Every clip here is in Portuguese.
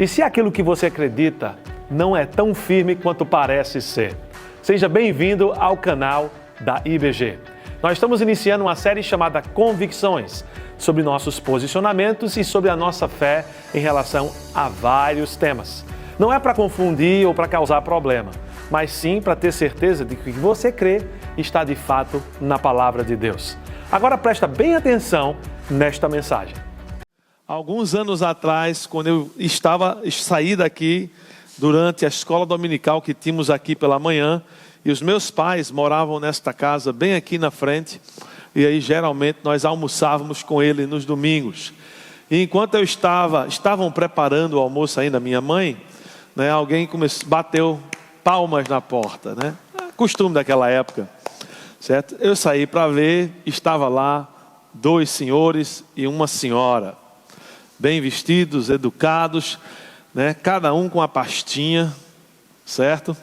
E se aquilo que você acredita não é tão firme quanto parece ser? Seja bem-vindo ao canal da IBG. Nós estamos iniciando uma série chamada Convicções, sobre nossos posicionamentos e sobre a nossa fé em relação a vários temas. Não é para confundir ou para causar problema, mas sim para ter certeza de que o que você crê está de fato na palavra de Deus. Agora presta bem atenção nesta mensagem. Alguns anos atrás, quando eu saí daqui durante a escola dominical que tínhamos aqui pela manhã, e os meus pais moravam nesta casa bem aqui na frente, e aí geralmente nós almoçávamos com ele nos domingos. E enquanto eu estavam preparando o almoço ainda, minha mãe, né, alguém bateu palmas na porta, né? Costume daquela época, certo? Eu saí para ver, estava lá 2 senhores e uma senhora, bem vestidos, educados, né? Cada um com a pastinha, certo?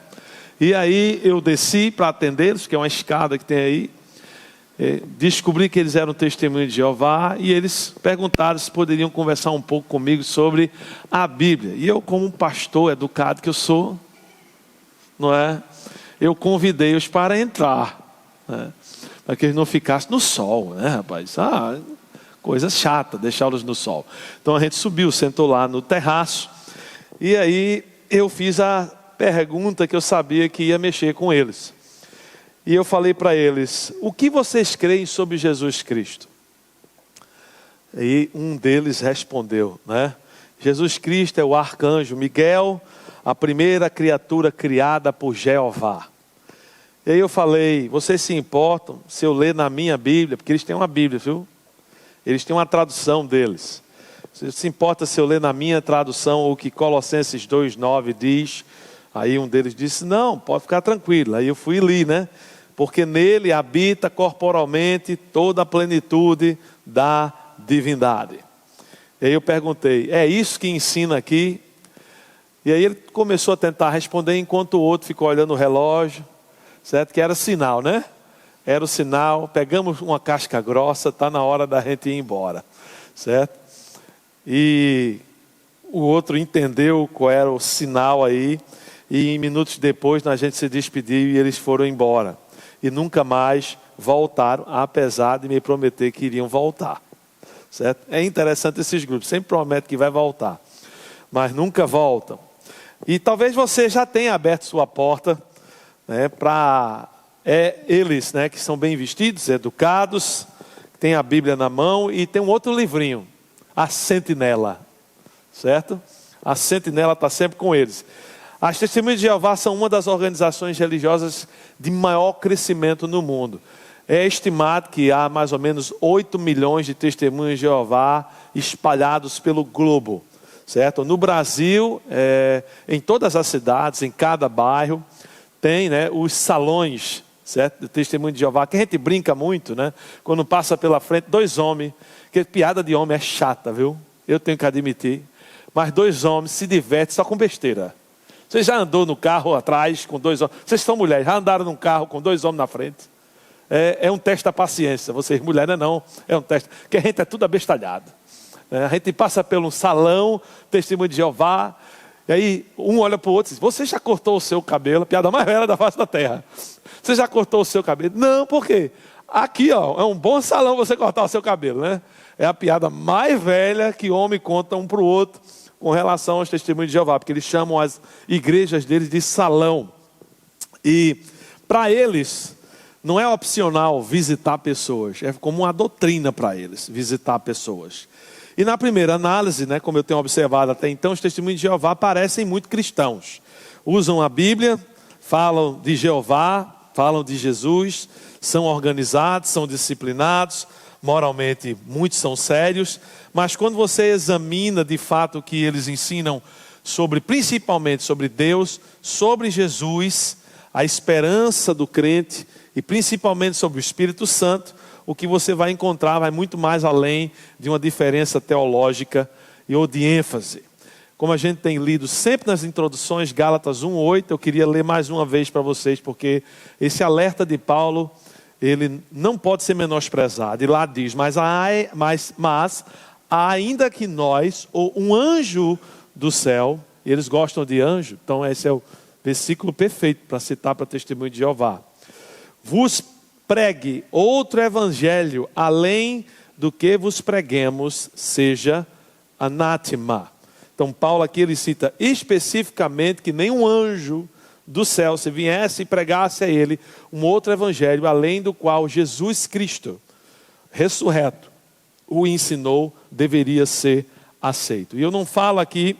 E aí eu desci para atendê-los, que é uma escada que tem aí. Descobri que eles eram testemunhos de Jeová e eles perguntaram se poderiam conversar um pouco comigo sobre a Bíblia. E eu, como um pastor educado que eu sou, não é? Eu convidei-os para entrar, né? Para que eles não ficassem no sol, né, rapaz? Coisa chata, deixá-los no sol. Então a gente subiu, sentou lá no terraço, e aí eu fiz a pergunta que eu sabia que ia mexer com eles. E eu falei para eles: o que vocês creem sobre Jesus Cristo? E um deles respondeu, né? Jesus Cristo é o arcanjo Miguel, a primeira criatura criada por Jeová. E aí eu falei: vocês se importam se eu ler na minha Bíblia? Porque eles têm uma Bíblia, viu? Eles têm uma tradução deles. Você se importa se eu ler na minha tradução o que Colossenses 2:9 diz? Aí um deles disse: não, pode ficar tranquilo. Aí eu fui e li, né? Porque nele habita corporalmente toda a plenitude da divindade. E aí eu perguntei: é isso que ensina aqui? E aí ele começou a tentar responder, enquanto o outro ficou olhando o relógio, certo? Que era sinal, né? Era o sinal, pegamos uma casca grossa, está na hora da gente ir embora, certo? E o outro entendeu qual era o sinal aí, e minutos depois a gente se despediu e eles foram embora. E nunca mais voltaram, apesar de me prometer que iriam voltar, certo? É interessante esses grupos, sempre prometem que vai voltar, mas nunca voltam. E talvez você já tenha aberto sua porta, né, para eles, né, que são bem vestidos, educados, tem a Bíblia na mão e tem um outro livrinho, a Sentinela, certo? A Sentinela está sempre com eles. As Testemunhas de Jeová são uma das organizações religiosas de maior crescimento no mundo. É estimado que há mais ou menos 8 milhões de Testemunhas de Jeová espalhados pelo globo, certo? No Brasil, em todas as cidades, em cada bairro, tem, né, os salões, certo? De Testemunho de Jeová, que a gente brinca muito, né? Quando passa pela frente, 2 homens, que piada de homem é chata, viu? Eu tenho que admitir. Mas 2 homens se divertem só com besteira. Você já andou no carro atrás com 2 homens? Vocês são mulheres, já andaram num carro com 2 homens na frente? É um teste da paciência. Vocês mulheres não, é um teste. Porque a gente é tudo abestalhado. A gente passa pelo salão, Testemunho de Jeová, e aí um olha para o outro e diz: você já cortou o seu cabelo? A piada mais velha da face da terra. Você já cortou o seu cabelo? Não, por quê? Aqui, ó, é um bom salão você cortar o seu cabelo, né? É a piada mais velha que homem conta um para o outro com relação aos Testemunhos de Jeová, porque eles chamam as igrejas deles de salão. E para eles não é opcional visitar pessoas, é como uma doutrina para eles visitar pessoas. E na primeira análise, né, como eu tenho observado até então, os Testemunhos de Jeová parecem muito cristãos. Usam a Bíblia, falam de Jeová, falam de Jesus, são organizados, são disciplinados, moralmente muitos são sérios, mas quando você examina de fato o que eles ensinam principalmente sobre Deus, sobre Jesus, a esperança do crente e principalmente sobre o Espírito Santo, o que você vai encontrar vai muito mais além de uma diferença teológica ou de ênfase. Como a gente tem lido sempre nas introduções, Gálatas 1:8, eu queria ler mais uma vez para vocês, porque esse alerta de Paulo, ele não pode ser menosprezado. E lá diz: mas ainda que nós, ou um anjo do céu. E eles gostam de anjo, então esse é o versículo perfeito para citar para testemunho de Jeová. Vos pregue outro evangelho, além do que vos preguemos, seja anátema. Então Paulo aqui ele cita especificamente que nenhum anjo do céu, se viesse e pregasse a ele um outro evangelho, além do qual Jesus Cristo, ressurreto, o ensinou, deveria ser aceito. E eu não falo aqui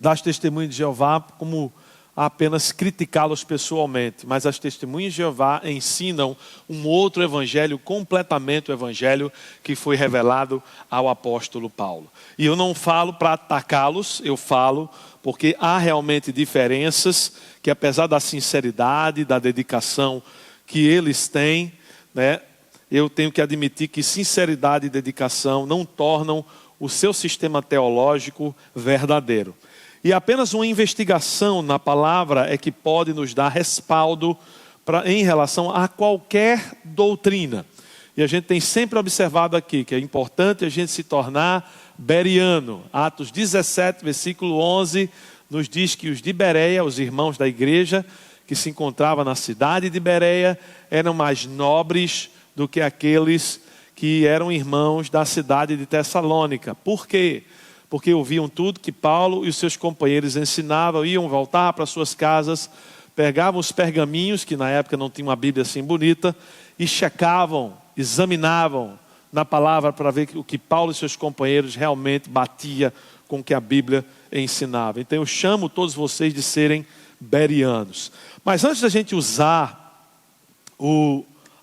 das testemunhas de Jeová como apenas criticá-los pessoalmente, mas as testemunhas de Jeová ensinam um outro evangelho, completamente o evangelho que foi revelado ao apóstolo Paulo. E eu não falo para atacá-los, eu falo porque há realmente diferenças que, apesar da sinceridade, da dedicação que eles têm, né, eu tenho que admitir que sinceridade e dedicação não tornam o seu sistema teológico verdadeiro. E apenas uma investigação na palavra é que pode nos dar respaldo em relação a qualquer doutrina. E a gente tem sempre observado aqui que é importante a gente se tornar bereano. Atos 17, versículo 11, nos diz que os de Bereia, os irmãos da igreja que se encontravam na cidade de Bereia, eram mais nobres do que aqueles que eram irmãos da cidade de Tessalônica. Por quê? Porque ouviam tudo que Paulo e os seus companheiros ensinavam, iam voltar para suas casas, pegavam os pergaminhos, que na época não tinha uma Bíblia assim bonita, e checavam, examinavam na palavra para ver o que Paulo e seus companheiros realmente batia com o que a Bíblia ensinava. Então eu chamo todos vocês de serem bereanos. Mas antes da gente usar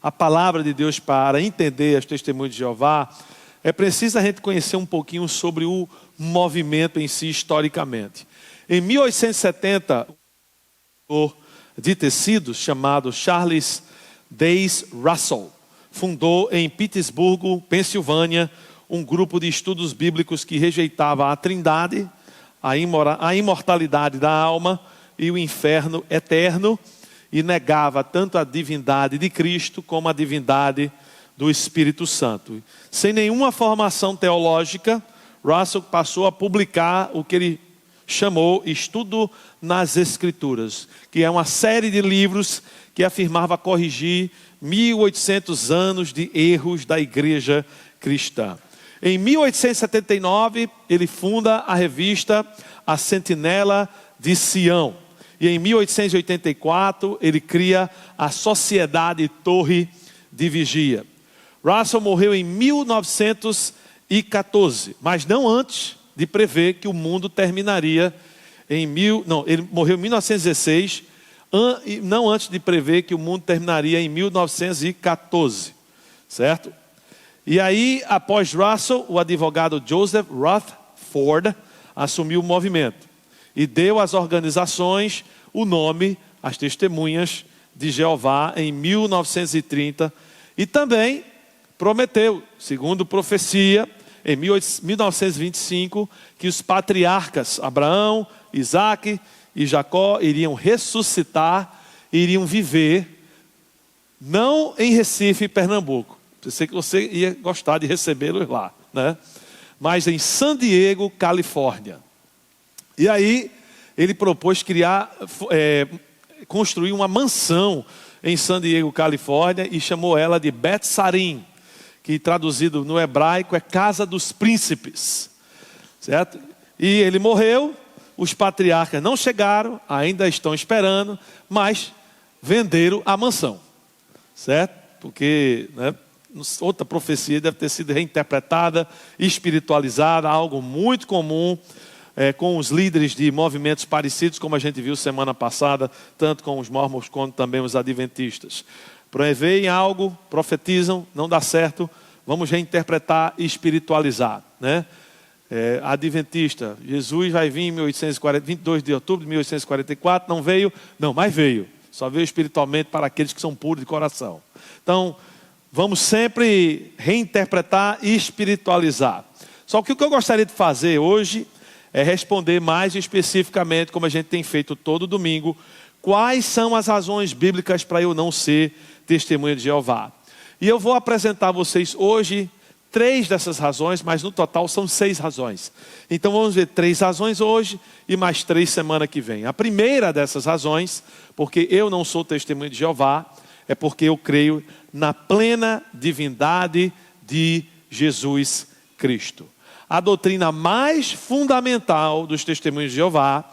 a palavra de Deus para entender as testemunhas de Jeová, é preciso a gente conhecer um pouquinho sobre o movimento em si historicamente. Em 1870, um de tecidos chamado Charles Taze Russell fundou em Pittsburgh, Pensilvânia, um grupo de estudos bíblicos que rejeitava a trindade, a imortalidade da alma e o inferno eterno, e negava tanto a divindade de Cristo como a divindade do Espírito Santo. Sem nenhuma formação teológica, Russell passou a publicar o que ele chamou Estudo nas Escrituras, que é uma série de livros que afirmava corrigir 1800 anos de erros da igreja cristã. Em 1879, ele funda a revista A Sentinela de Sião. E em 1884, ele cria a Sociedade Torre de Vigia. Russell morreu em 1914, mas não antes de prever que o mundo terminaria ele morreu em 1916, não antes de prever que o mundo terminaria em 1914, certo? E aí, após Russell, o advogado Joseph Rutherford assumiu o movimento e deu às organizações o nome, as Testemunhas de Jeová, em 1930, e também prometeu, segundo profecia, em 1925, que os patriarcas Abraão, Isaac e Jacó iriam ressuscitar, iriam viver, não em Recife, Pernambuco. Pensei que você ia gostar de recebê-los lá, né? Mas em San Diego, Califórnia. E aí ele propôs construir uma mansão em San Diego, Califórnia, e chamou ela de Bet Sarim, que traduzido no hebraico é Casa dos Príncipes, certo? E ele morreu, os patriarcas não chegaram, ainda estão esperando, mas venderam a mansão, certo? Porque, né, outra profecia deve ter sido reinterpretada, espiritualizada, algo muito comum com os líderes de movimentos parecidos, como a gente viu semana passada, tanto com os mormons quanto também os adventistas. Preveem algo, profetizam, não dá certo, vamos reinterpretar e espiritualizar, né? Adventista, Jesus vai vir em 22 de outubro de 1844, não veio? Não, mas veio. Só veio espiritualmente para aqueles que são puros de coração. Então, vamos sempre reinterpretar e espiritualizar. Só que o que eu gostaria de fazer hoje é responder mais especificamente, como a gente tem feito todo domingo, quais são as razões bíblicas para eu não ser testemunha de Jeová. E eu vou apresentar a vocês hoje 3 dessas razões, mas no total são 6 razões. Então vamos ver 3 razões hoje e mais 3 semana que vem. A primeira dessas razões, porque eu não sou testemunho de Jeová, é porque eu creio na plena divindade de Jesus Cristo. A doutrina mais fundamental dos testemunhos de Jeová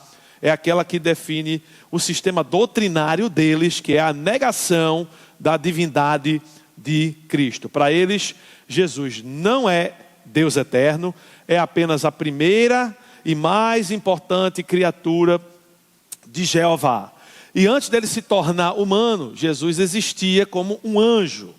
é aquela que define o sistema doutrinário deles, que é a negação da divindade de Cristo. Para eles, Jesus não é Deus eterno, é apenas a primeira e mais importante criatura de Jeová. E antes dele se tornar humano, Jesus existia como um anjo,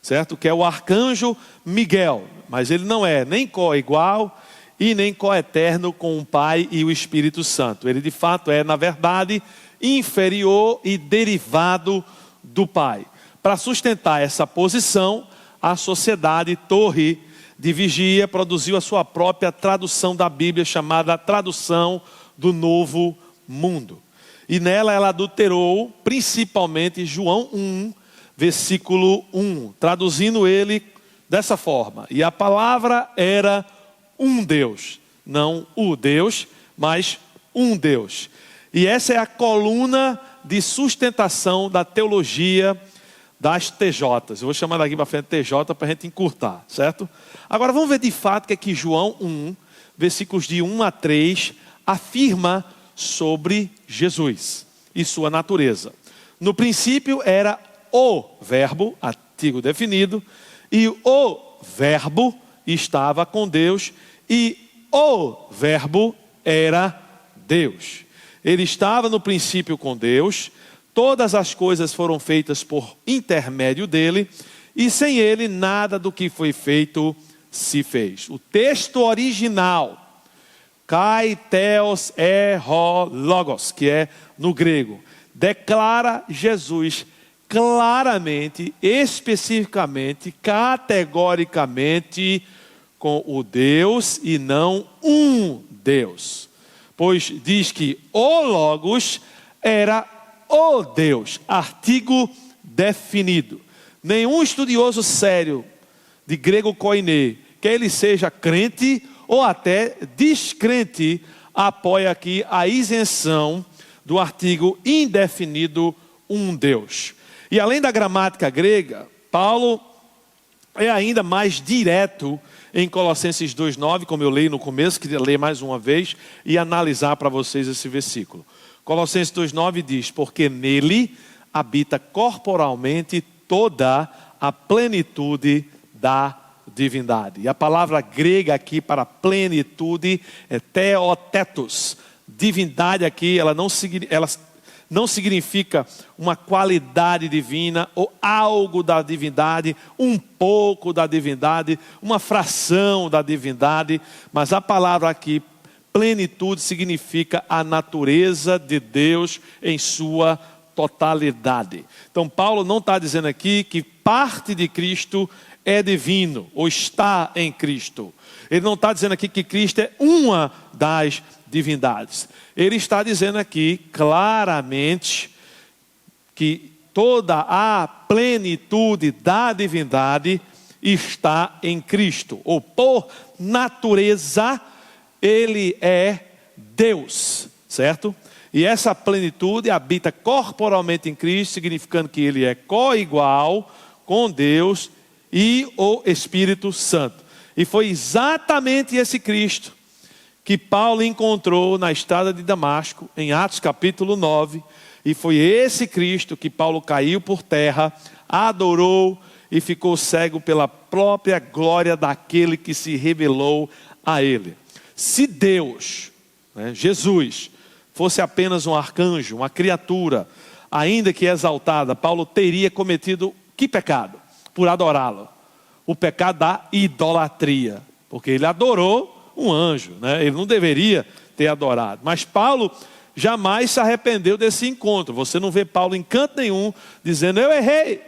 certo? Que é o arcanjo Miguel. Mas ele não é nem co-igual e nem co-eterno com o Pai e o Espírito Santo. Ele de fato é, na verdade, inferior e derivado do Pai. Para sustentar essa posição, a Sociedade Torre de Vigia produziu a sua própria tradução da Bíblia, chamada Tradução do Novo Mundo. E nela ela adulterou principalmente João 1, versículo 1, traduzindo ele dessa forma: e a palavra era um Deus, não o Deus, mas um Deus. E essa é a coluna de sustentação da teologia das TJs. Eu vou chamar daqui para frente TJ para a gente encurtar, certo? Agora vamos ver de fato o que é que João 1, versículos de 1 a 3, afirma sobre Jesus e sua natureza. No princípio era o verbo, artigo definido, e o verbo estava com Deus, e o verbo era Deus. Ele estava no princípio com Deus, todas as coisas foram feitas por intermédio dele, e sem ele nada do que foi feito se fez. O texto original, kai theos logos, que é no grego, declara Jesus claramente, especificamente, categoricamente com o Deus e não um Deus. Pois diz que o Logos era o Deus, artigo definido. Nenhum estudioso sério de grego koiné, quer ele seja crente ou até descrente, apoia aqui a isenção do artigo indefinido um Deus. E além da gramática grega, Paulo é ainda mais direto em Colossenses 2,9, como eu leio no começo, queria ler mais uma vez e analisar para vocês esse versículo. Colossenses 2,9 diz: porque nele habita corporalmente toda a plenitude da divindade. E a palavra grega aqui para plenitude é theotetos. Divindade aqui, ela não significa uma qualidade divina ou algo da divindade, um pouco da divindade, uma fração da divindade, mas a palavra aqui, plenitude, significa a natureza de Deus em sua totalidade. Então Paulo não está dizendo aqui que parte de Cristo é divino ou está em Cristo. Ele não está dizendo aqui que Cristo é uma das divindades. Ele está dizendo aqui claramente que toda a plenitude da divindade está em Cristo, ou por natureza ele é Deus, certo? E essa plenitude habita corporalmente em Cristo, significando que ele é co-igual com Deus e o Espírito Santo. E foi exatamente esse Cristo que Paulo encontrou na estrada de Damasco, em Atos capítulo 9, e foi esse Cristo que Paulo caiu por terra, adorou e ficou cego pela própria glória daquele que se revelou a ele. Se Deus, Jesus, fosse apenas um arcanjo, uma criatura, ainda que exaltada, Paulo teria cometido que pecado? Por adorá-lo. O pecado da idolatria, porque ele adorou um anjo, ele não deveria ter adorado. Mas Paulo jamais se arrependeu desse encontro. Você não vê Paulo em canto nenhum dizendo: eu errei,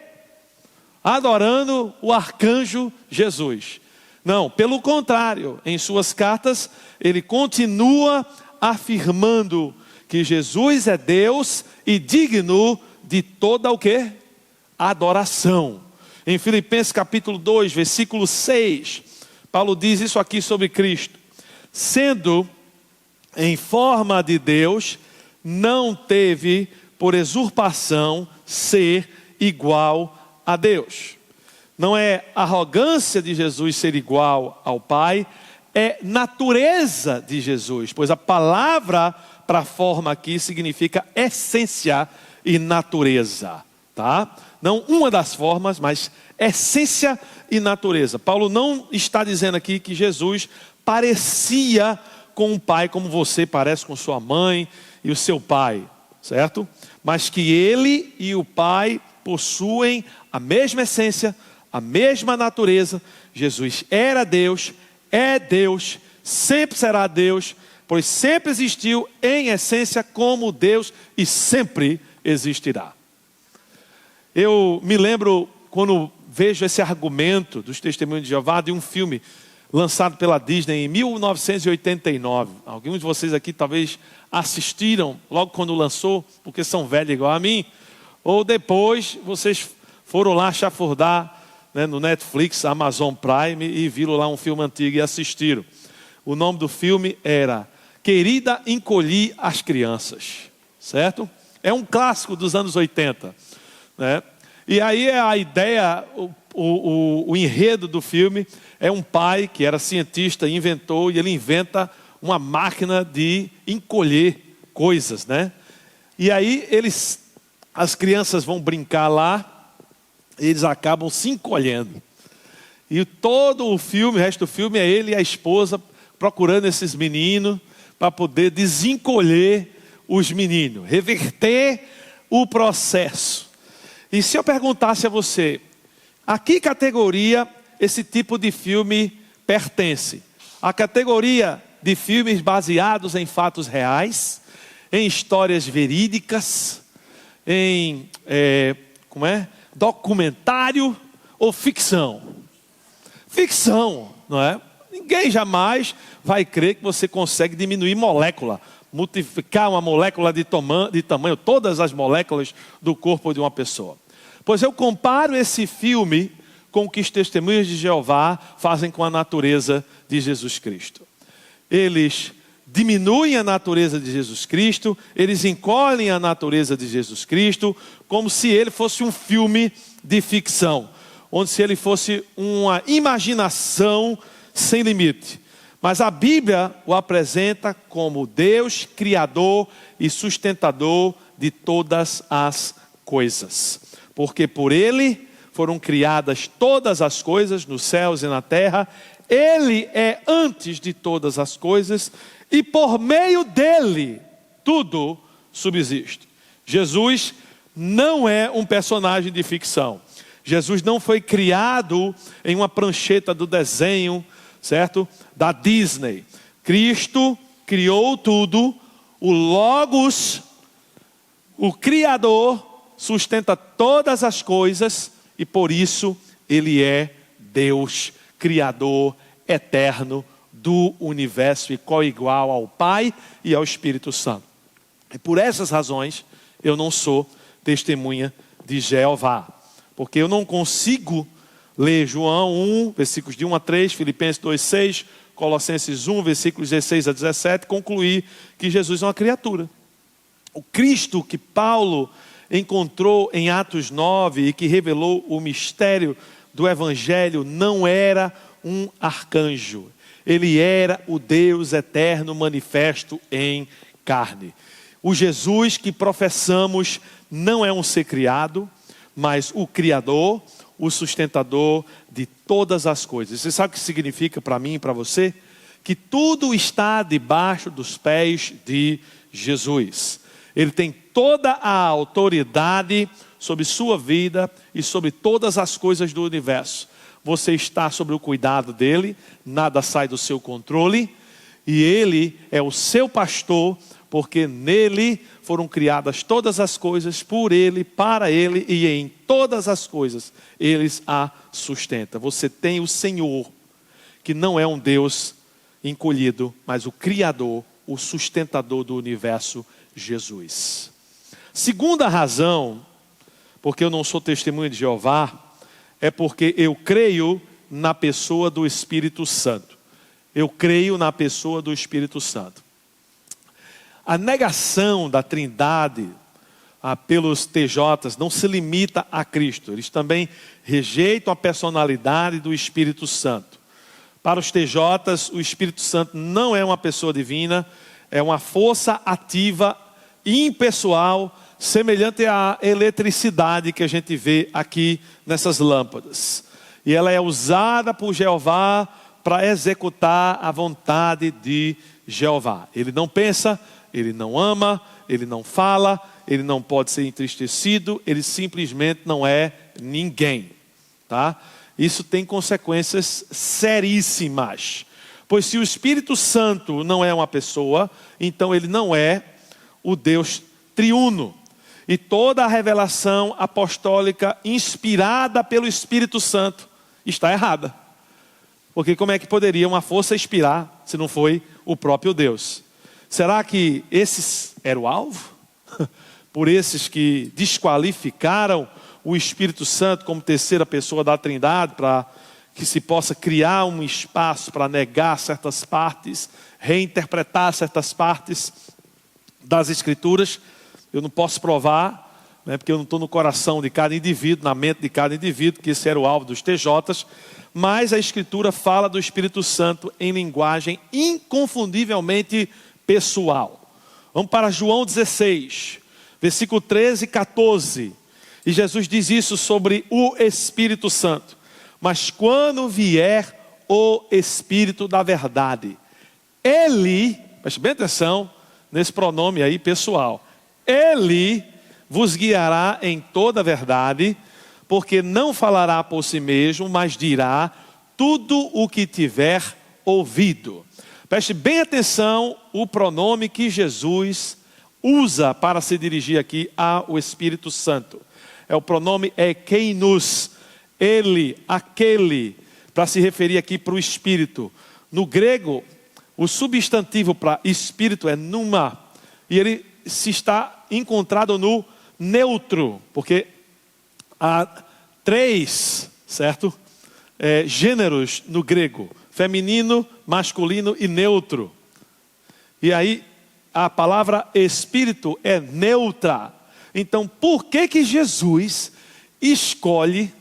adorando o arcanjo Jesus. Não, pelo contrário, em suas cartas ele continua afirmando que Jesus é Deus e digno de toda o quê? Adoração. Em Filipenses capítulo 2, versículo 6, Paulo diz isso aqui sobre Cristo. Sendo em forma de Deus, não teve por usurpação ser igual a Deus. Não é arrogância de Jesus ser igual ao Pai, é natureza de Jesus, pois a palavra para forma aqui significa essência e natureza, tá? Não uma das formas, mas essência e natureza. Paulo não está dizendo aqui que Jesus parecia com o Pai, como você parece com sua mãe e o seu pai, certo? Mas que ele e o Pai possuem a mesma essência, a mesma natureza. Jesus era Deus, é Deus, sempre será Deus, pois sempre existiu em essência como Deus e sempre existirá. Eu me lembro quando vejo esse argumento dos Testemunhos de Jeová de um filme lançado pela Disney em 1989. Alguns de vocês aqui talvez assistiram logo quando lançou, porque são velhos igual a mim, ou depois vocês foram lá chafurdar, né, no Netflix, Amazon Prime, e viram lá um filme antigo e assistiram. O nome do filme era Querida, Encolhi as Crianças, certo? É um clássico dos anos 80, né? E aí a ideia, o enredo do filme é um pai que era cientista, inventou, e ele inventa uma máquina de encolher coisas, né? E aí as crianças vão brincar lá, eles acabam se encolhendo. E todo o filme, o resto do filme é ele e a esposa procurando esses meninos para poder desencolher os meninos, reverter o processo. E se eu perguntasse a você, a que categoria esse tipo de filme pertence? A categoria de filmes baseados em fatos reais, em histórias verídicas, em documentário ou ficção? Ficção, não é? Ninguém jamais vai crer que você consegue diminuir molécula, multiplicar uma molécula de tamanho, todas as moléculas do corpo de uma pessoa. Pois eu comparo esse filme com o que os Testemunhos de Jeová fazem com a natureza de Jesus Cristo. Eles diminuem a natureza de Jesus Cristo, eles encolhem a natureza de Jesus Cristo, como se ele fosse um filme de ficção, onde se ele fosse uma imaginação sem limite. Mas a Bíblia o apresenta como Deus, Criador e sustentador de todas as coisas. Porque por Ele foram criadas todas as coisas, nos céus e na terra. Ele é antes de todas as coisas, e por meio dele, tudo subsiste. Jesus não é um personagem de ficção. Jesus não foi criado em uma prancheta do desenho, certo? Da Disney. Cristo criou tudo, o Logos, o Criador, sustenta todas as coisas, e por isso ele é Deus, Criador eterno do universo e co-igual ao Pai e ao Espírito Santo. E por essas razões eu não sou testemunha de Jeová, porque eu não consigo ler João 1, versículos de 1 a 3, Filipenses 2, 6, Colossenses 1, versículos 16 a 17, concluir que Jesus é uma criatura. O Cristo que Paulo encontrou em Atos 9 e que revelou o mistério do Evangelho não era um arcanjo. Ele era o Deus eterno manifesto em carne. O Jesus que professamos não é um ser criado, mas o Criador, o sustentador de todas as coisas. Você sabe o que significa para mim e para você? Que tudo está debaixo dos pés de Jesus. Ele tem toda a autoridade sobre sua vida e sobre todas as coisas do universo. Você está sob o cuidado dele, nada sai do seu controle, e ele é o seu pastor, porque nele foram criadas todas as coisas, por ele, para ele, e em todas as coisas eles a sustenta. Você tem o Senhor, que não é um Deus encolhido, mas o Criador, o sustentador do universo, Jesus. Segunda razão, porque eu não sou testemunha de Jeová, é porque eu creio na pessoa do Espírito Santo. Eu creio na pessoa do Espírito Santo. A negação da Trindade pelos TJs não se limita a Cristo. Eles também rejeitam a personalidade do Espírito Santo. Para os TJs, o Espírito Santo não é uma pessoa divina, é uma força ativa, impessoal, semelhante à eletricidade que a gente vê aqui nessas lâmpadas. E ela é usada por Jeová para executar a vontade de Jeová. Ele não pensa, ele não ama, ele não fala, ele não pode ser entristecido, ele simplesmente não é ninguém. Tá? Isso tem consequências seríssimas. Pois se o Espírito Santo não é uma pessoa, então ele não é o Deus triuno. E toda a revelação apostólica inspirada pelo Espírito Santo está errada. Porque como é que poderia uma força inspirar se não foi o próprio Deus? Será que esses eram o alvo? Por esses que desqualificaram o Espírito Santo como terceira pessoa da Trindade, para que se possa criar um espaço para negar certas partes, reinterpretar certas partes das Escrituras. Eu não posso provar, né, porque eu não estou no coração de cada indivíduo, na mente de cada indivíduo, que esse era o alvo dos TJs, mas a Escritura fala do Espírito Santo em linguagem inconfundivelmente pessoal. Vamos para João 16, versículo 13 e 14. E Jesus diz isso sobre o Espírito Santo. Mas quando vier o Espírito da verdade, Ele, preste bem atenção nesse pronome aí pessoal, Ele vos guiará em toda a verdade, porque não falará por si mesmo, mas dirá tudo o que tiver ouvido. Preste bem atenção o pronome que Jesus usa para se dirigir aqui ao Espírito Santo. É o pronome ekeinos, ele, aquele, para se referir aqui para o Espírito. No grego, o substantivo para Espírito é pneuma, e ele se está encontrado no neutro, porque há 3, certo? Gêneros no grego: feminino, masculino e neutro. E aí a palavra Espírito é neutra. Então por que Jesus escolhe,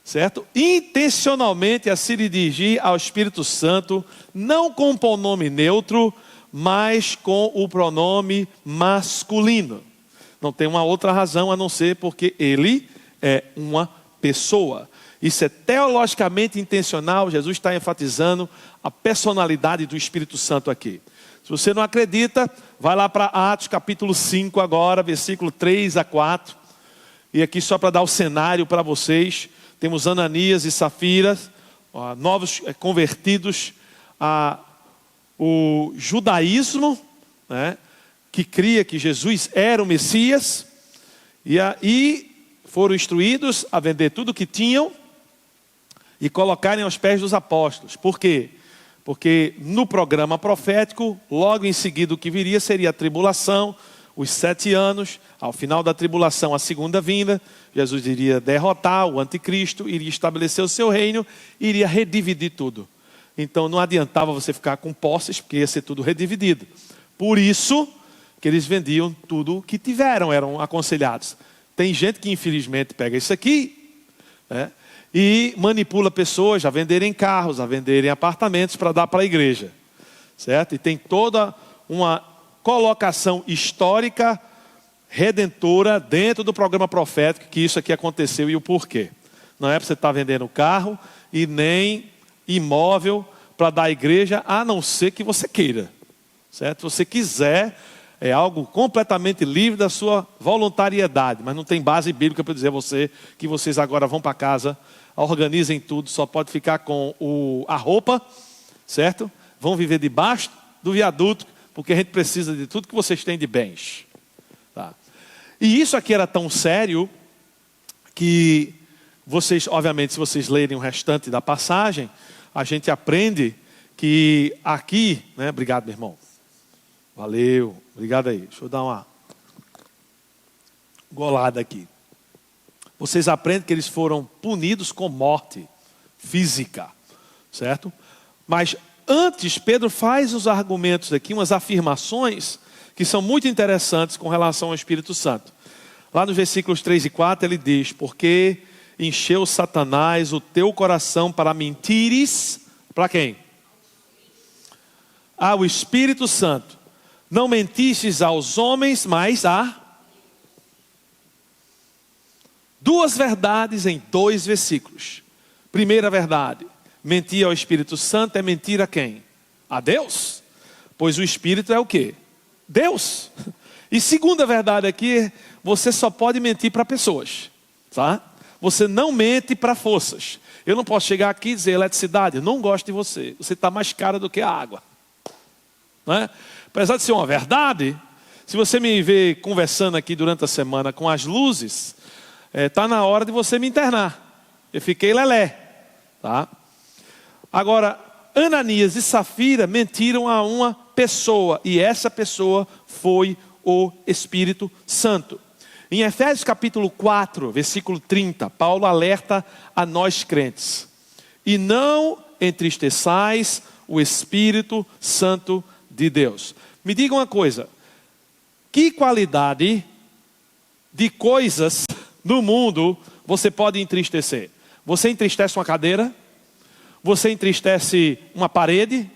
certo, intencionalmente a se dirigir ao Espírito Santo, não com o pronome neutro, mas com o pronome masculino? Não tem uma outra razão a não ser porque ele é uma pessoa. Isso é teologicamente intencional. Jesus está enfatizando a personalidade do Espírito Santo aqui. Se você não acredita, vai lá para Atos capítulo 5 agora, versículo 3 a 4. E aqui só para dar o cenário para vocês, temos Ananias e Safira, novos convertidos ao judaísmo, né, que cria que Jesus era o Messias, e aí foram instruídos a vender tudo o que tinham e colocarem aos pés dos apóstolos. Por quê? Porque no programa profético, logo em seguida o que viria seria a tribulação, os 7 anos, ao final da tribulação a segunda vinda, Jesus iria derrotar o anticristo, iria estabelecer o seu reino, iria redividir tudo. Então não adiantava você ficar com posses, porque ia ser tudo redividido. Por isso que eles vendiam tudo o que tiveram, eram aconselhados. Tem gente que infelizmente pega isso aqui, né, e manipula pessoas a venderem carros, a venderem apartamentos para dar para a igreja, certo? E tem toda uma colocação histórica, redentora, dentro do programa profético, que isso aqui aconteceu e o porquê. Não é para você estar vendendo carro e nem imóvel para dar à igreja, a não ser que você queira, certo? Se você quiser, é algo completamente livre da sua voluntariedade, mas não tem base bíblica para dizer a você que vocês agora vão para casa, organizem tudo, só pode ficar com a roupa, certo? Vão viver debaixo do viaduto, porque a gente precisa de tudo que vocês têm de bens. Tá? E isso aqui era tão sério que vocês, obviamente, se vocês lerem o restante da passagem, a gente aprende que aqui, né? Obrigado, meu irmão. Valeu, obrigado aí. Deixa eu dar uma golada aqui. vocês aprendem que eles foram punidos com morte física, certo? Mas antes, Pedro faz os argumentos aqui, umas afirmações que são muito interessantes com relação ao Espírito Santo. Lá nos versículos 3 e 4 ele diz: porque encheu Satanás o teu coração para mentires, para quem? Ao Espírito Santo. Não mentistes aos homens, mas a... Duas verdades em 2 versículos. Primeira verdade: mentir ao Espírito Santo é mentir a quem? A Deus. Pois o Espírito é o quê? Deus. E segunda verdade aqui: você só pode mentir para pessoas, tá? Você não mente para forças. Eu não posso chegar aqui e dizer: eletricidade, eu não gosto de você. Você está mais cara do que a água, não é? Apesar de ser uma verdade, se você me vê conversando aqui durante a semana com as luzes, está na hora de você me internar. Eu fiquei lelé, tá? Agora, Ananias e Safira mentiram a uma pessoa, e essa pessoa foi o Espírito Santo. Em Efésios capítulo 4, versículo 30, Paulo alerta a nós crentes: e não entristeçais o Espírito Santo de Deus. Me diga uma coisa: que qualidade de coisas no mundo você pode entristecer? Você entristece uma cadeira? Você entristece uma parede?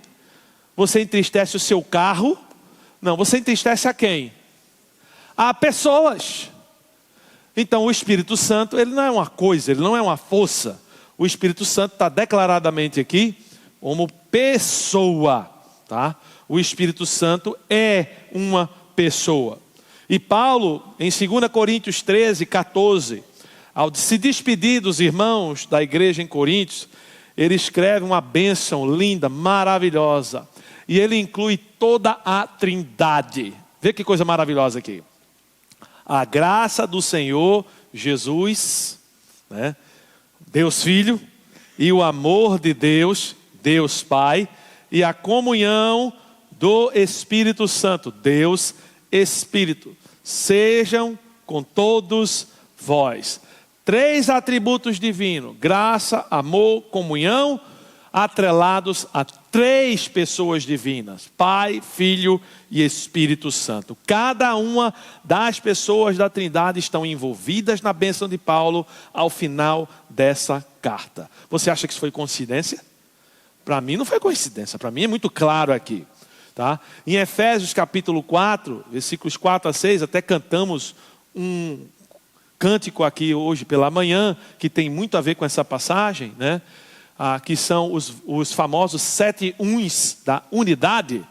Você entristece o seu carro? Não, você entristece a quem? A pessoas. Então o Espírito Santo, ele não é uma coisa, ele não é uma força. O Espírito Santo está declaradamente aqui como pessoa, tá? O Espírito Santo é uma pessoa. E Paulo, em 2 Coríntios 13, 14, ao se despedir dos irmãos da igreja em Coríntios, ele escreve uma bênção linda, maravilhosa. E ele inclui toda a Trindade. Vê que coisa maravilhosa aqui. A graça do Senhor Jesus, né, Deus Filho, e o amor de Deus, Deus Pai, e a comunhão do Espírito Santo, Deus Espírito, sejam com todos vós. 3 atributos divinos: graça, amor, comunhão, atrelados a 3 pessoas divinas: Pai, Filho e Espírito Santo. Cada uma das pessoas da Trindade estão envolvidas na bênção de Paulo ao final dessa carta. Você acha que isso foi coincidência? Para mim não foi coincidência, para mim é muito claro aqui, tá? Em Efésios capítulo 4, versículos 4 a 6, até cantamos um cântico aqui hoje pela manhã, que tem muito a ver com essa passagem, né? Que são os famosos 7 uns da unidade,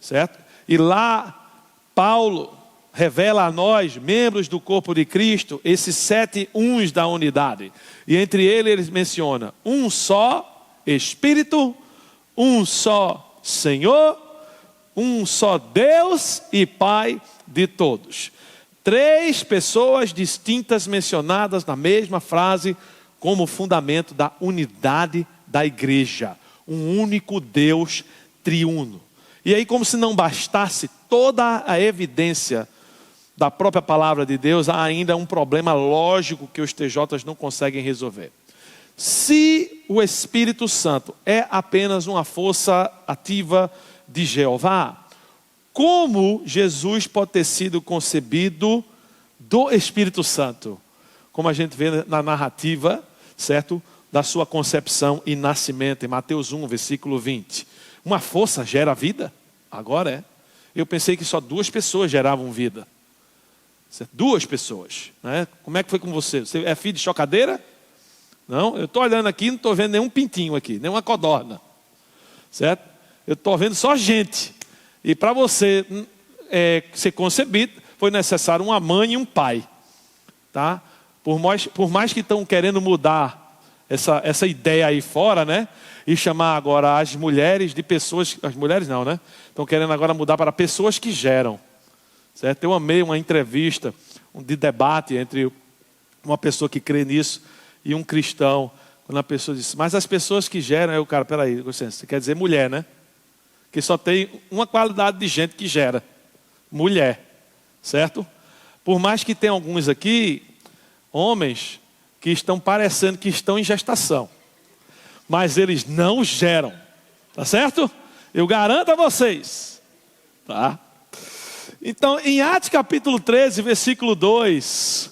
certo? E lá Paulo revela a nós, membros do corpo de Cristo, esses 7 uns da unidade. E entre eles menciona um só Espírito, um só Senhor, um só Deus e Pai de todos. 3 pessoas distintas mencionadas na mesma frase como fundamento da unidade da igreja. Um único Deus triuno. E aí, como se não bastasse toda a evidência da própria palavra de Deus, há ainda um problema lógico que os TJs não conseguem resolver. Se o Espírito Santo é apenas uma força ativa de Jeová, como Jesus pode ter sido concebido do Espírito Santo? Como a gente vê na narrativa, certo? Da sua concepção e nascimento, em Mateus 1, versículo 20. Uma força gera vida? Agora é. Eu pensei que só 2 pessoas geravam vida. Certo? 2 pessoas, né? Como é que foi com você? Você é filho de chocadeira? Não, eu estou olhando aqui, não estou vendo nenhum pintinho aqui, nenhuma codorna, certo? Eu estou vendo só gente. E para você ser concebido, foi necessário uma mãe e um pai, tá? Por mais que estão querendo mudar essa ideia aí fora, né? E chamar agora as mulheres de pessoas, as mulheres não, né? Estão querendo agora mudar para pessoas que geram, certo? Eu amei uma entrevista de debate entre uma pessoa que crê nisso e um cristão, quando a pessoa disse: mas as pessoas que geram, aí o cara, peraí, você quer dizer mulher, né? Que só tem uma qualidade de gente que gera: mulher, certo? Por mais que tenha alguns aqui, homens que estão parecendo que estão em gestação, mas eles não geram, tá certo? Eu garanto a vocês, tá? Então, em Atos capítulo 13, versículo 2,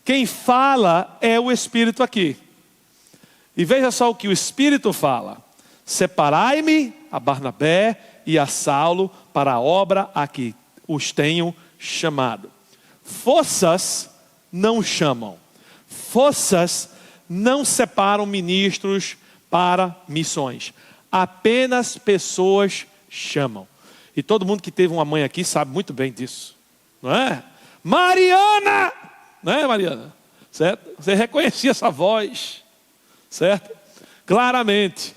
quem fala é o Espírito aqui. E veja só o que o Espírito fala: separai-me a Barnabé e a Saulo para a obra a que os tenho chamado. Forças não chamam, forças não separam ministros para missões, apenas pessoas chamam. E todo mundo que teve uma mãe aqui sabe muito bem disso, não é? Mariana! Não é, Mariana? Certo? Você reconhecia essa voz, certo? Claramente.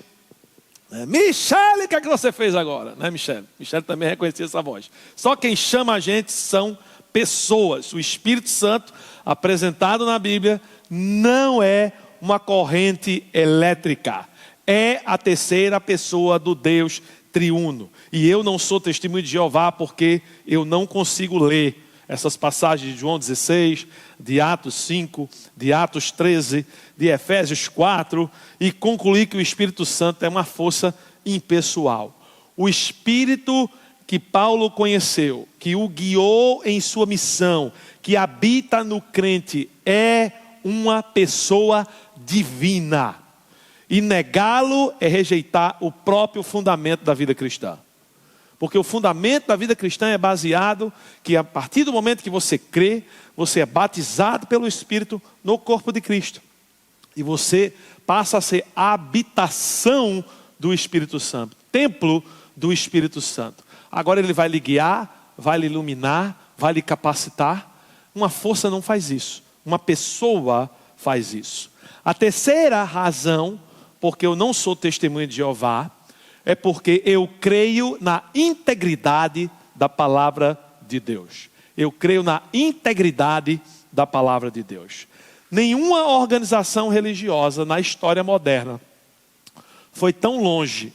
Michele, o que é que você fez agora? Não é, Michele? Michele também reconhecia essa voz. Só quem chama a gente são pessoas. O Espírito Santo, apresentado na Bíblia, não é uma corrente elétrica. É a terceira pessoa do Deus triuno. E eu não sou testemunho de Jeová porque eu não consigo ler essas passagens de João 16, de Atos 5, de Atos 13, de Efésios 4 e concluir que o Espírito Santo é uma força impessoal. O Espírito que Paulo conheceu, que o guiou em sua missão, que habita no crente, é uma pessoa divina. E negá-lo é rejeitar o próprio fundamento da vida cristã. Porque o fundamento da vida cristã é baseado que a partir do momento que você crê, você é batizado pelo Espírito no corpo de Cristo. E você passa a ser a habitação do Espírito Santo, templo do Espírito Santo. Agora ele vai lhe guiar, vai lhe iluminar, vai lhe capacitar. Uma força não faz isso, uma pessoa faz isso. A terceira razão, porque eu não sou testemunha de Jeová, é porque eu creio na integridade da palavra de Deus. Eu creio na integridade da palavra de Deus. Nenhuma organização religiosa na história moderna foi tão longe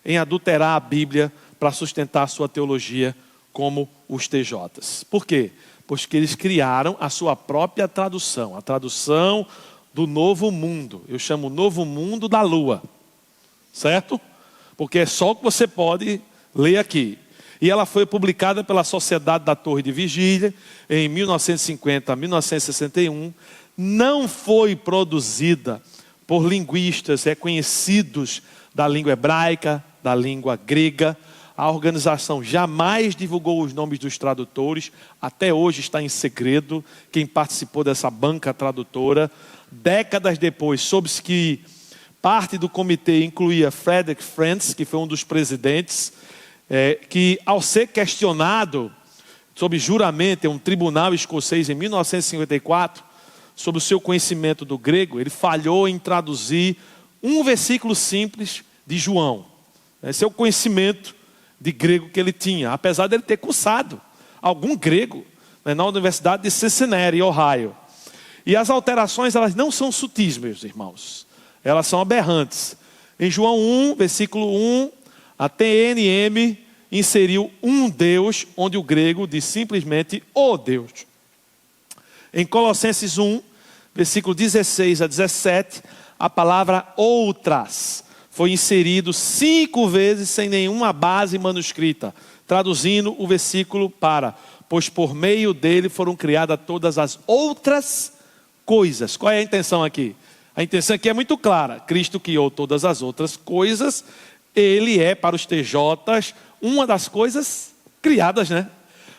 em adulterar a Bíblia para sustentar a sua teologia como os TJs. Por quê? Porque eles criaram a sua própria tradução, a tradução do Novo Mundo. Eu chamo Novo Mundo da Lua, certo? Porque é só o que você pode ler aqui. E ela foi publicada pela Sociedade da Torre de Vigília em 1950 a 1961. Não foi produzida por linguistas reconhecidos da língua hebraica, da língua grega. A organização jamais divulgou os nomes dos tradutores. Até hoje está em segredo quem participou dessa banca tradutora. Décadas depois, soube-se que parte do comitê incluía Frederick Franz, que foi um dos presidentes, que ao ser questionado sob juramento em um tribunal escocês em 1954, sobre o seu conhecimento do grego, ele falhou em traduzir um versículo simples de João. Esse é o conhecimento de grego que ele tinha, apesar de ele ter cursado algum grego na Universidade de Cincinnati, Ohio. E as alterações, elas não são sutis, meus irmãos. Elas são aberrantes. Em João 1, versículo 1, a TNM inseriu um Deus, onde o grego diz simplesmente o Deus. Em Colossenses 1, versículo 16 a 17, a palavra outras foi inserido 5 vezes sem nenhuma base manuscrita, traduzindo o versículo para: pois por meio dele foram criadas todas as outras coisas. Qual é a intenção aqui? A intenção aqui é muito clara. Cristo criou todas as outras coisas. Ele é, para os TJs, uma das coisas criadas, né?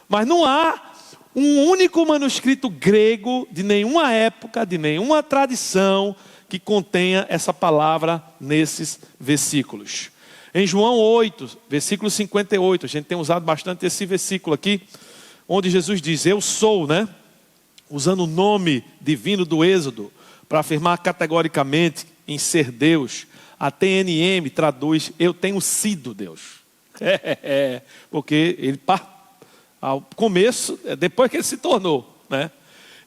Mas não há um único manuscrito grego de nenhuma época, de nenhuma tradição, que contenha essa palavra nesses versículos. Em João 8, versículo 58, a gente tem usado bastante esse versículo aqui, onde Jesus diz: eu sou, né? Usando o nome divino do Êxodo, para afirmar categoricamente em ser Deus. A TNM traduz: eu tenho sido Deus. Porque ele, ao começo, depois que ele se tornou, né?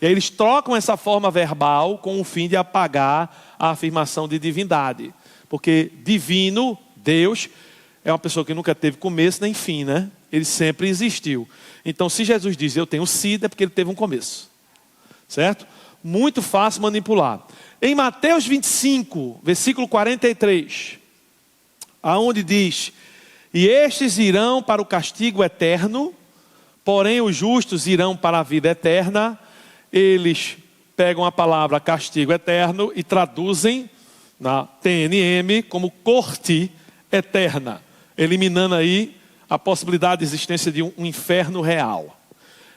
E aí eles trocam essa forma verbal com o fim de apagar a afirmação de divindade. Porque divino, Deus, é uma pessoa que nunca teve começo nem fim, né? Ele sempre existiu. Então, se Jesus diz eu tenho sido, é porque ele teve um começo. Certo? muito fácil manipular. Em Mateus 25, versículo 43, aonde diz: e estes irão para o castigo eterno, porém os justos irão para a vida eterna. Eles pegam a palavra castigo eterno e traduzem na TNM como corte eterna, eliminando aí a possibilidade de existência de um inferno real.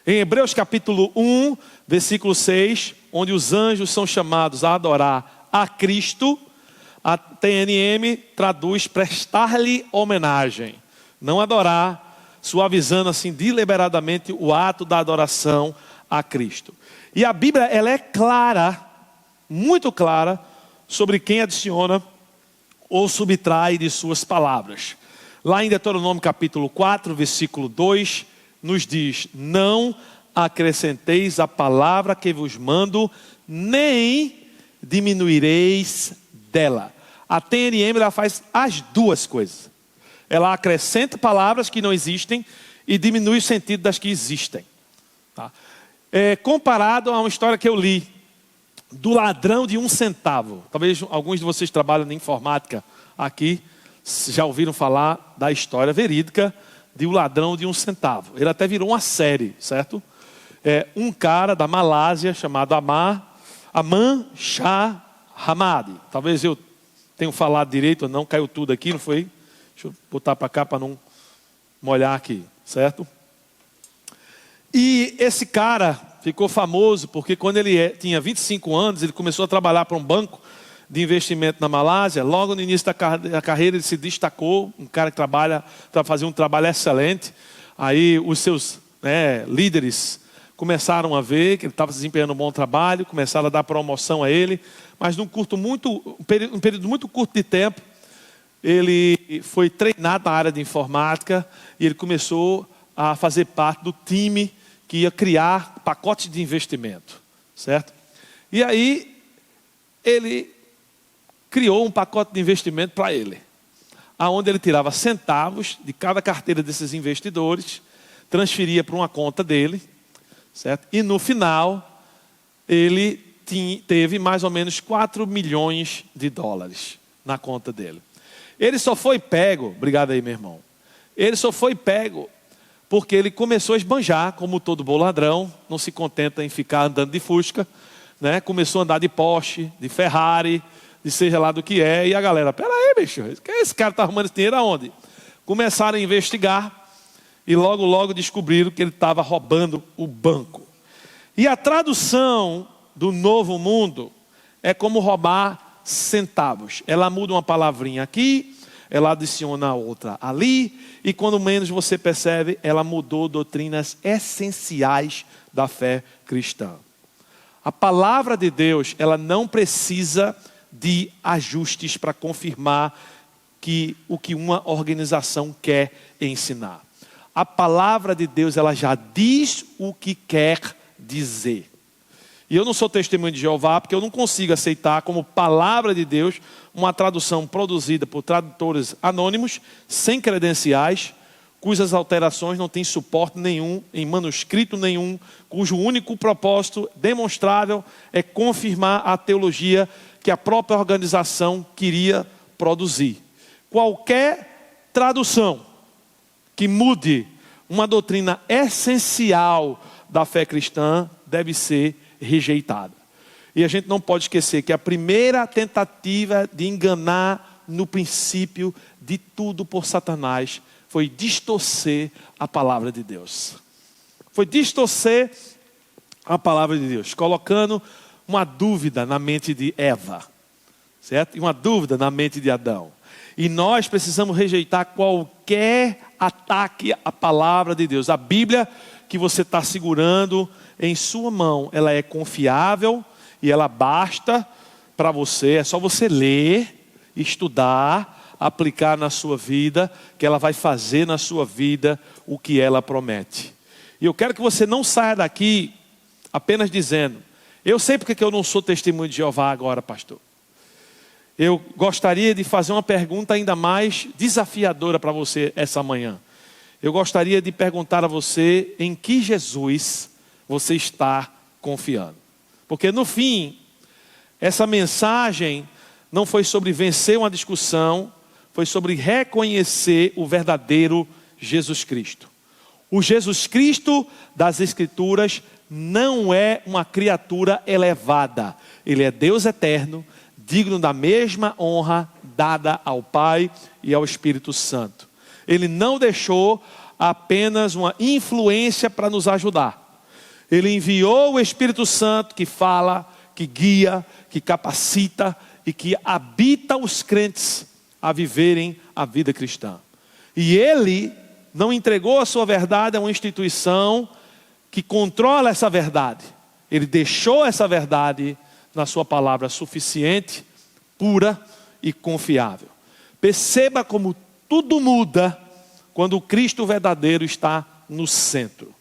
Em Hebreus capítulo 1, versículo 6, onde os anjos são chamados a adorar a Cristo, a TNM traduz prestar-lhe homenagem, não adorar, suavizando assim deliberadamente o ato da adoração a Cristo. E a Bíblia, ela é clara, muito clara, sobre quem adiciona ou subtrai de suas palavras. Lá em Deuteronômio capítulo 4, versículo 2, nos diz: não acrescenteis a palavra que vos mando, nem diminuireis dela. A TNM, ela faz as duas coisas. Ela acrescenta palavras que não existem e diminui o sentido das que existem. Tá? Comparado a uma história que eu li, do ladrão de 1 centavo. Talvez alguns de vocês trabalham na informática aqui, já ouviram falar da história verídica de o ladrão de 1 centavo. Ele até virou uma série, certo? Um cara da Malásia chamado Aman Shah Hamadi. Talvez eu tenha falado direito ou não, caiu tudo aqui, não foi? Deixa eu botar para cá para não molhar aqui, certo? E esse cara ficou famoso porque quando ele tinha 25 anos, ele começou a trabalhar para um banco de investimento na Malásia. Logo no início da carreira ele se destacou, um cara que fazia um trabalho excelente. Aí os seus líderes começaram a ver que ele estava desempenhando um bom trabalho, começaram a dar promoção a ele, mas um período muito curto de tempo, ele foi treinado na área de informática e ele começou a fazer parte do time que ia criar pacotes de investimento, certo? E aí ele criou um pacote de investimento para ele, aonde ele tirava centavos de cada carteira desses investidores, transferia para uma conta dele, certo? E no final ele teve mais ou menos 4 milhões de dólares na conta dele. Ele só foi pego, obrigado aí meu irmão, ele só foi pego porque ele começou a esbanjar, como todo bom ladrão, não se contenta em ficar andando de Fusca, né? Começou a andar de Porsche, de Ferrari, de seja lá do que é, e a galera, peraí bicho, esse cara está arrumando esse dinheiro aonde? Começaram a investigar e logo descobriram que ele estava roubando o banco. E a tradução do Novo Mundo é como roubar centavos. Ela muda uma palavrinha aqui, ela adiciona outra ali, e quando menos você percebe, ela mudou doutrinas essenciais da fé cristã. A palavra de Deus, ela não precisa de ajustes para confirmar o que uma organização quer ensinar. A palavra de Deus, ela já diz o que quer dizer. E eu não sou testemunho de Jeová, porque eu não consigo aceitar como palavra de Deus uma tradução produzida por tradutores anônimos, sem credenciais, cujas alterações não têm suporte nenhum, em manuscrito nenhum, cujo único propósito demonstrável é confirmar a teologia que a própria organização queria produzir. Qualquer tradução que mude uma doutrina essencial da fé cristã deve ser rejeitada. E a gente não pode esquecer que a primeira tentativa de enganar no princípio de tudo por Satanás foi distorcer a palavra de Deus. Foi distorcer a palavra de Deus, colocando uma dúvida na mente de Eva, certo? E uma dúvida na mente de Adão. E nós precisamos rejeitar qualquer ataque à palavra de Deus. A Bíblia que você está segurando em sua mão, ela é confiável e ela basta para você. É só você ler, estudar, aplicar na sua vida, que ela vai fazer na sua vida o que ela promete. E eu quero que você não saia daqui apenas dizendo: eu sei porque que eu não sou testemunho de Jeová agora, pastor. Eu gostaria de fazer uma pergunta ainda mais desafiadora para você essa manhã. Eu gostaria de perguntar a você em que Jesus você está confiando. Porque no fim, essa mensagem não foi sobre vencer uma discussão, foi sobre reconhecer o verdadeiro Jesus Cristo. O Jesus Cristo das Escrituras não é uma criatura elevada. Ele é Deus eterno, digno da mesma honra dada ao Pai e ao Espírito Santo. Ele não deixou apenas uma influência para nos ajudar. Ele enviou o Espírito Santo que fala, que guia, que capacita e que habita os crentes a viverem a vida cristã. E ele não entregou a sua verdade a uma instituição que controla essa verdade. Ele deixou essa verdade na sua palavra suficiente, pura e confiável. Perceba como tudo muda quando o Cristo verdadeiro está no centro.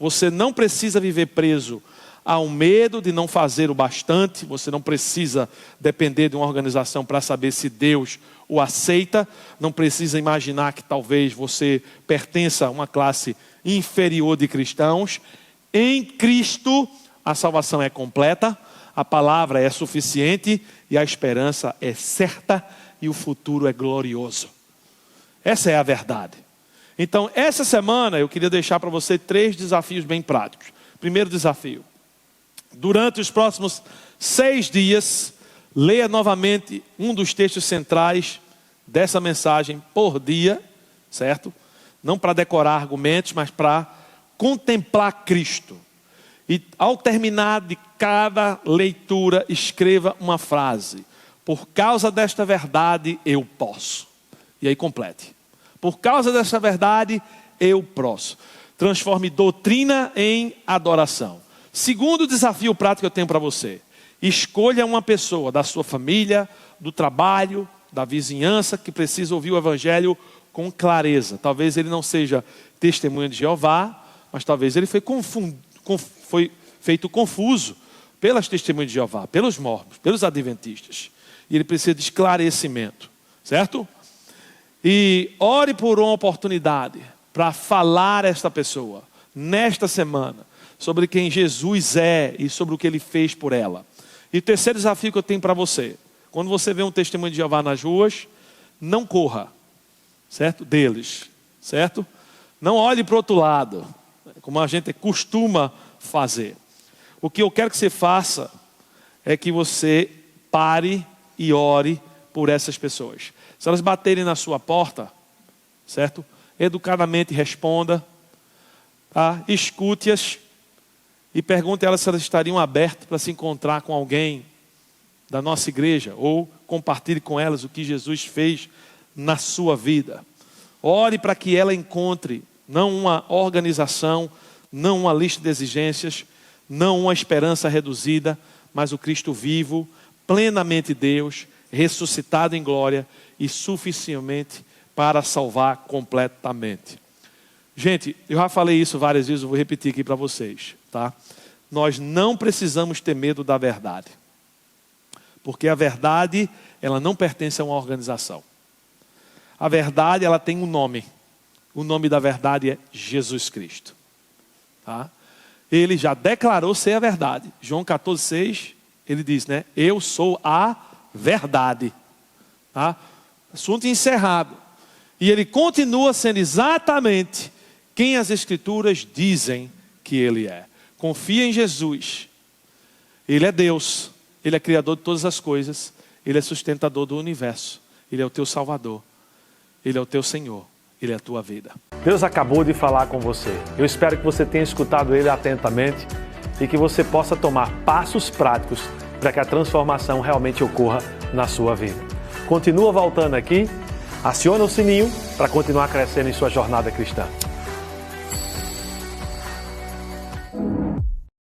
Você não precisa viver preso a um medo de não fazer o bastante. Você não precisa depender de uma organização para saber se Deus o aceita. Não precisa imaginar que talvez você pertença a uma classe inferior de cristãos. Em Cristo a salvação é completa, a palavra é suficiente e a esperança é certa e o futuro é glorioso. Essa é a verdade. Então, essa semana eu queria deixar para você 3 desafios bem práticos. Primeiro desafio: durante os próximos 6 dias, leia novamente um dos textos centrais dessa mensagem por dia, certo? Não para decorar argumentos, mas para contemplar Cristo. E ao terminar de cada leitura, escreva uma frase: por causa desta verdade eu posso. E aí complete. Por causa dessa verdade eu posso. Transforme doutrina em adoração. Segundo desafio prático que eu tenho para você: escolha uma pessoa da sua família, do trabalho, da vizinhança que precisa ouvir o evangelho com clareza. Talvez ele não seja testemunha de Jeová, mas talvez ele foi feito confuso pelas testemunhas de Jeová, pelos mormons, pelos adventistas. E ele precisa de esclarecimento, certo? E ore por uma oportunidade para falar a esta pessoa, nesta semana, sobre quem Jesus é e sobre o que ele fez por ela. E o terceiro desafio que eu tenho para você: quando você vê um testemunho de Jeová nas ruas, não corra, certo? Deles, certo? Não olhe para o outro lado, como a gente costuma fazer. O que eu quero que você faça é que você pare e ore por essas pessoas. Se elas baterem na sua porta, certo? Educadamente responda, tá? Escute-as e pergunte a elas se elas estariam abertas para se encontrar com alguém da nossa igreja, ou compartilhe com elas o que Jesus fez na sua vida. Ore para que ela encontre não uma organização, não uma lista de exigências, não uma esperança reduzida, mas o Cristo vivo, plenamente Deus, ressuscitado em glória e suficientemente para salvar completamente. Gente, eu já falei isso várias vezes, eu vou repetir aqui para vocês, tá? Nós não precisamos ter medo da verdade, porque a verdade, ela não pertence a uma organização. A verdade, ela tem um nome. O nome da verdade é Jesus Cristo, tá? Ele já declarou ser a verdade. João 14,6, ele diz, né? Eu sou a verdade, tá? Assunto encerrado. E ele continua sendo exatamente quem as Escrituras dizem que ele é. Confia em Jesus. Ele é Deus. Ele é criador de todas as coisas. Ele é sustentador do universo. Ele é o teu Salvador. Ele é o teu Senhor. Ele é a tua vida. Deus acabou de falar com você. Eu espero que você tenha escutado Ele atentamente e que você possa tomar passos práticos para que a transformação realmente ocorra na sua vida. Continua voltando aqui, aciona o sininho para continuar crescendo em sua jornada cristã.